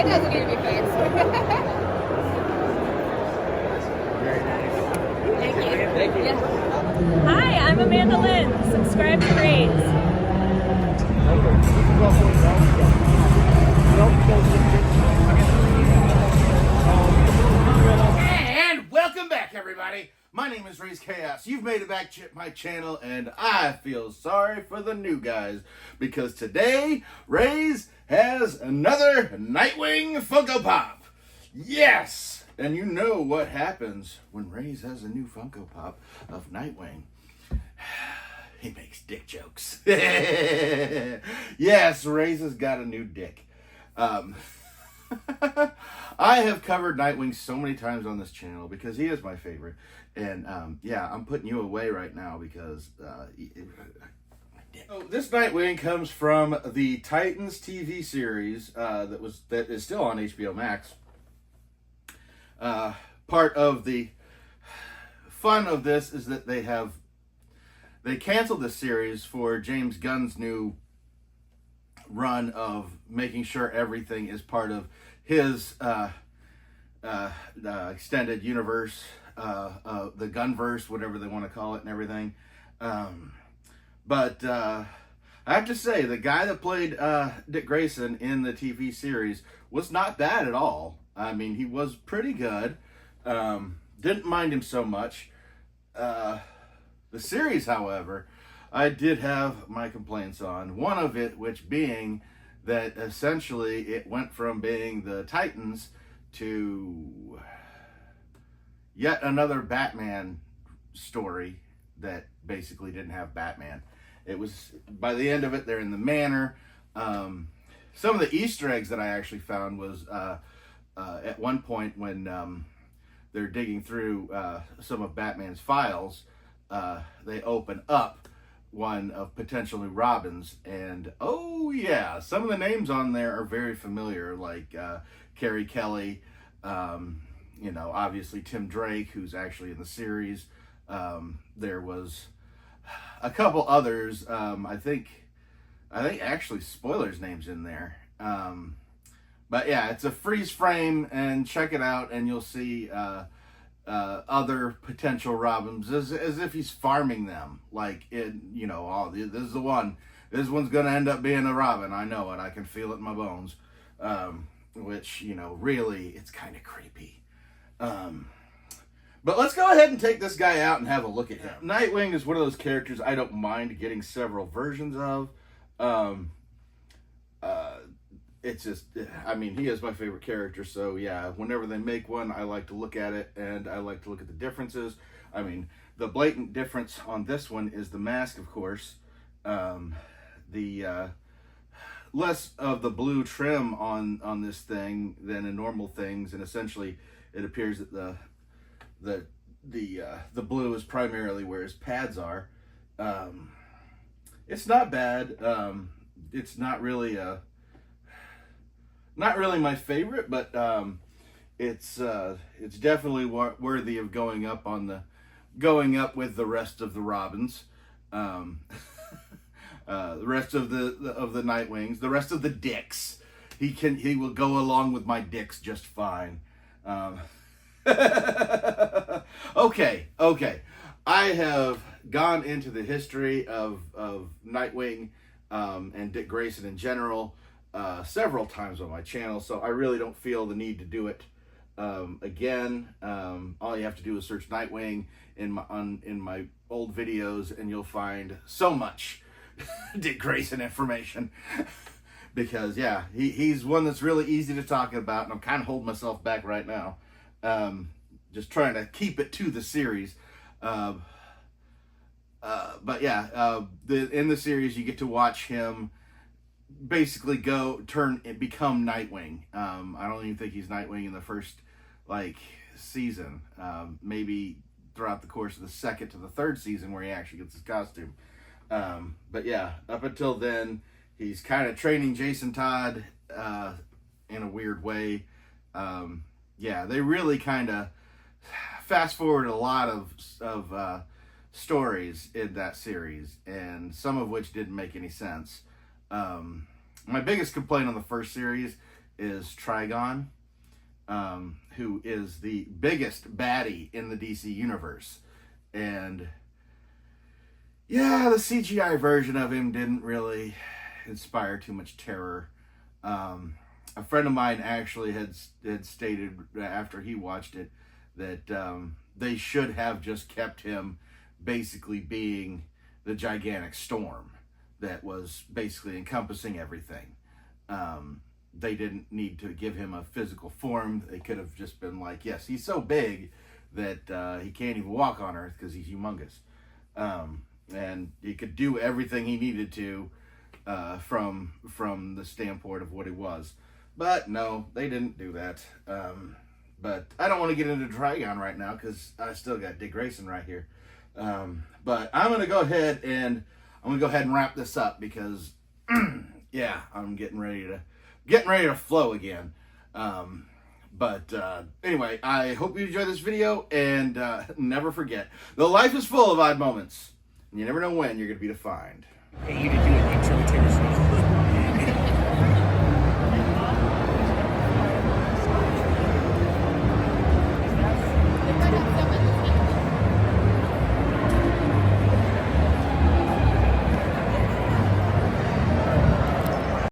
It doesn't need to be fixed. Very nice. Thank you. Thank you. Yeah. Hi, I'm Amanda Lynne. Subscribe to Raze. And welcome back, everybody. My name is Raze Chaos. You've made it back to my channel, and I feel sorry for the new guys because today Raze has another Nightwing Funko Pop. Yes, and you know what happens when Raze has a new Funko Pop of Nightwing. He makes dick jokes. Yes, Raze has got a new dick. I have covered Nightwing so many times on this channel because he is my favorite. And yeah, I'm putting you away right now because so this Nightwing comes from the Titans TV series that is still on HBO Max. Part of the fun of this is that they canceled this series for James Gunn's new run of making sure everything is part of his extended universe, the Gunverse, whatever they want to call it, and everything. But I have to say, the guy that played Dick Grayson in the TV series was not bad at all. I mean, he was pretty good. Didn't mind him so much. The series, however, I did have my complaints on. One of it, which being that essentially it went from being the Titans to yet another Batman story that basically didn't have Batman. It was, by the end of it, they're in the manor. Some of the Easter eggs that I actually found was at one point when they're digging through some of Batman's files, they open up one of potentially Robin's, and oh yeah, some of the names on there are very familiar, like Carrie Kelly, you know, obviously Tim Drake, who's actually in the series. There was a couple others. I think actually Spoilers names in there. But yeah, it's a freeze frame, and check it out, and you'll see other potential Robins as if he's farming them. Like, you know, oh, this is the one. This one's going to end up being a Robin. I know it. I can feel it in my bones. Which, you know, really, it's kind of creepy. But let's go ahead and take this guy out and have a look at him. Nightwing is one of those characters I don't mind getting several versions of. It's just, I mean, he is my favorite character, so yeah, whenever they make one, I like to look at it, and I like to look at the differences. I mean, the blatant difference on this one is the mask, of course. The less of the blue trim on this thing than in normal things, and essentially it appears that the blue is primarily where his pads are. It's not bad. It's not really my favorite, but it's definitely worthy of going up with the rest of the Robins, the rest of the Nightwings, the rest of the Dicks. He will go along with my Dicks just fine. Okay. I have gone into the history of Nightwing and Dick Grayson in general several times on my channel, so I really don't feel the need to do it again. All you have to do is search Nightwing in my old videos, and you'll find so much Dick Grayson information. Because yeah, he's one that's really easy to talk about, and I'm kind of holding myself back right now, just trying to keep it to the series. But yeah, in the series you get to watch him basically become Nightwing. I don't even think he's Nightwing in the first season. Maybe throughout the course of the second to the third season where he actually gets his costume. But yeah, up until then, he's kind of training Jason Todd in a weird way. Yeah, they really kind of fast forward a lot of stories in that series, and some of which didn't make any sense. My biggest complaint on the first series is Trigon, who is the biggest baddie in the DC universe. And yeah, the CGI version of him didn't really inspire too much terror. A friend of mine actually had stated after he watched it that they should have just kept him basically being the gigantic storm that was basically encompassing everything. They didn't need to give him a physical form. They could have just been like, yes, he's so big that he can't even walk on Earth because he's humongous. And he could do everything he needed to from the standpoint of what he was. But no, they didn't do that. But I don't want to get into Trigon right now because I still got Dick Grayson right here. But I'm gonna go ahead and wrap this up because yeah, I'm getting ready to flow again. But anyway, I hope you enjoyed this video, and never forget, though life is full of odd moments, and you never know when you're gonna be defined. Pay you to do it until it's